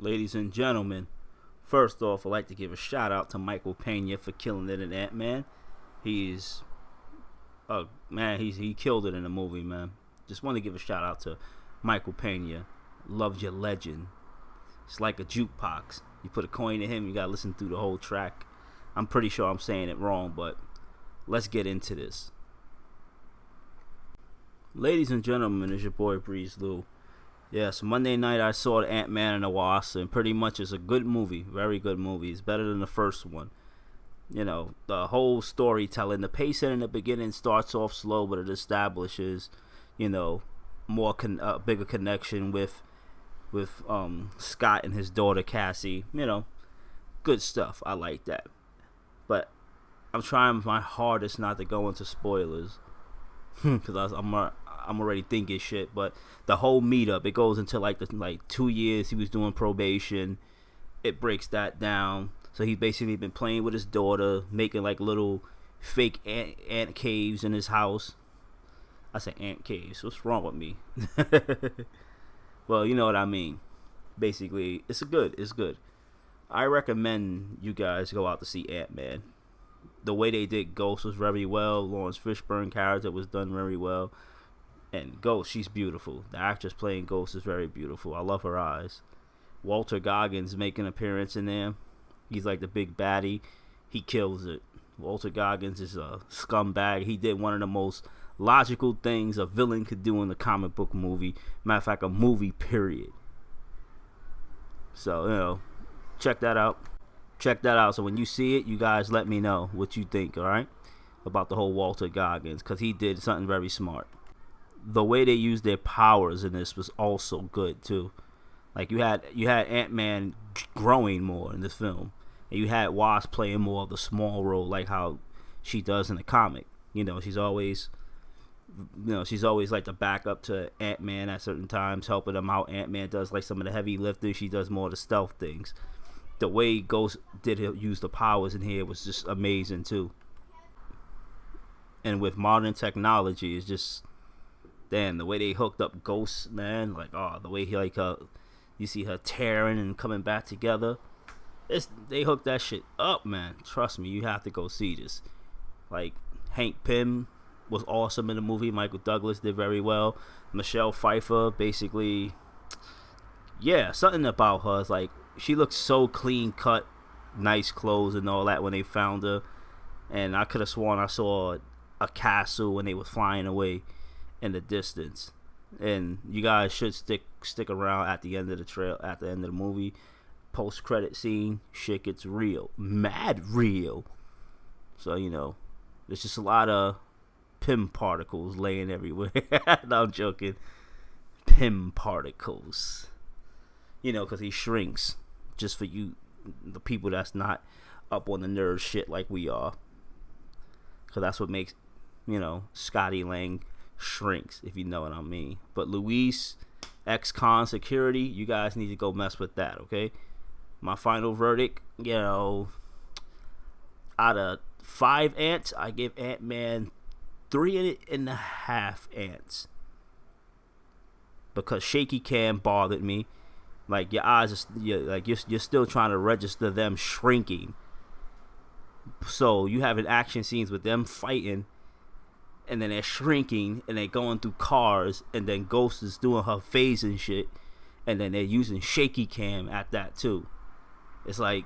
Ladies and gentlemen, first off, I'd like to give a shout out to Michael Pena for killing it in Ant-Man. He's, man, he killed it in the movie, man. Just want to give a shout out to Michael Pena. Loves your legend. It's like a jukebox. You put a coin in him, you gotta listen through the whole track. I'm pretty sure I'm saying it wrong, but let's get into this. Ladies and gentlemen, it's your boy Breeze Lou. Yes, Monday night I saw the Ant-Man and the Wasp, and pretty much it's a good movie, very good movie. It's better than the first one. You know, the whole storytelling, the pacing in the beginning starts off slow, but it establishes, you know, bigger connection with Scott and his daughter Cassie. You know, good stuff. I like that. But I'm trying my hardest not to go into spoilers because I'm already thinking shit. But the whole meetup, it goes into like 2 years he was doing probation. It breaks that down. So he's basically been playing with his daughter, making like little fake ant caves in his house. I say ant caves. What's wrong with me? Well, you know what I mean. Basically, it's good. I recommend you guys go out to see Ant-Man. The way they did Ghost was very well. Lawrence Fishburne character was done very well. And Ghost, she's beautiful. The actress playing Ghost is very beautiful. I love her eyes. Walter Goggins make an appearance in there. He's like the big baddie. He kills it. Walter Goggins is a scumbag. He did one of the most logical things a villain could do in a comic book movie. Matter of fact, a movie, period. So, you know, check that out. So when you see it, you guys let me know what you think, alright? About the whole Walter Goggins, because he did something very smart. The way they used their powers in this was also good, too. Like, you had Ant-Man growing more in this film. And you had Wasp playing more of the small role, like how she does in the comic. You know, she's always like the backup to Ant-Man at certain times, helping him out. Ant-Man does like some of the heavy lifting. She does more of the stealth things. The way Ghost did use the powers in here was just amazing too. And with modern technology, it's just, damn, the way they hooked up Ghost, man. Like, oh, the way he you see her tearing and coming back together. They hooked that shit up, man. Trust me, you have to go see this. Like, Hank Pym was awesome in the movie. Michael Douglas did very well. Michelle Pfeiffer, basically, yeah, something about her is like, she looks so clean cut, nice clothes and all that when they found her. And I could have sworn I saw a castle when they were flying away in the distance. And you guys should stick around at the end of the movie. Post credit scene, shit gets real, mad real. So, you know, there's just a lot of Pym particles laying everywhere. No, I'm joking. Pym particles. You know, because he shrinks. Just for you, the people that's not up on the nerd shit like we are. Because that's what makes, you know, Scotty Lang shrinks, if you know what I mean. But Luis, ex-con security, you guys need to go mess with that, okay? My final verdict, you know, out of 5 ants, I give Ant-Man 3.5 ants. Because shaky cam bothered me. Like, your eyes, you're still trying to register them shrinking. So you having action scenes with them fighting, and then they're shrinking, and they're going through cars, and then Ghost is doing her phase and shit, and then they're using shaky cam at that too. It's like,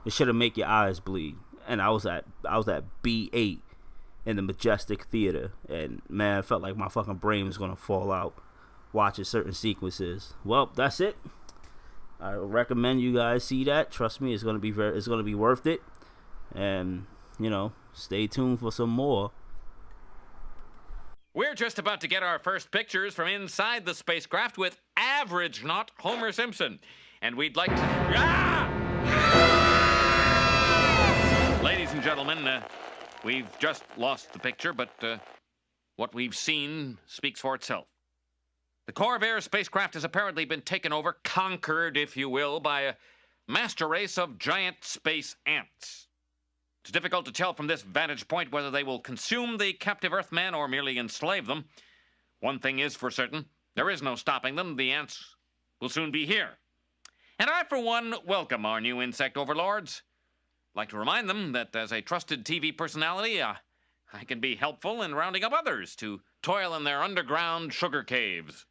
it should have make your eyes bleed. And I was at B8 in the Majestic Theater, and man, I felt like my fucking brain was gonna fall out watching certain sequences. Well, that's it. I recommend you guys see that. Trust me, it's gonna be worth it. And, you know, stay tuned for some more. We're just about to get our first pictures from inside the spacecraft with average not Homer Simpson. And we'd like to... Ladies and gentlemen, we've just lost the picture, but what we've seen speaks for itself. The Corvair spacecraft has apparently been taken over, conquered, if you will, by a master race of giant space ants. It's difficult to tell from this vantage point whether they will consume the captive Earthmen or merely enslave them. One thing is for certain, there is no stopping them. The ants will soon be here. And I, for one, welcome our new insect overlords. I'd like to remind them that as a trusted TV personality, I can be helpful in rounding up others to toil in their underground sugar caves.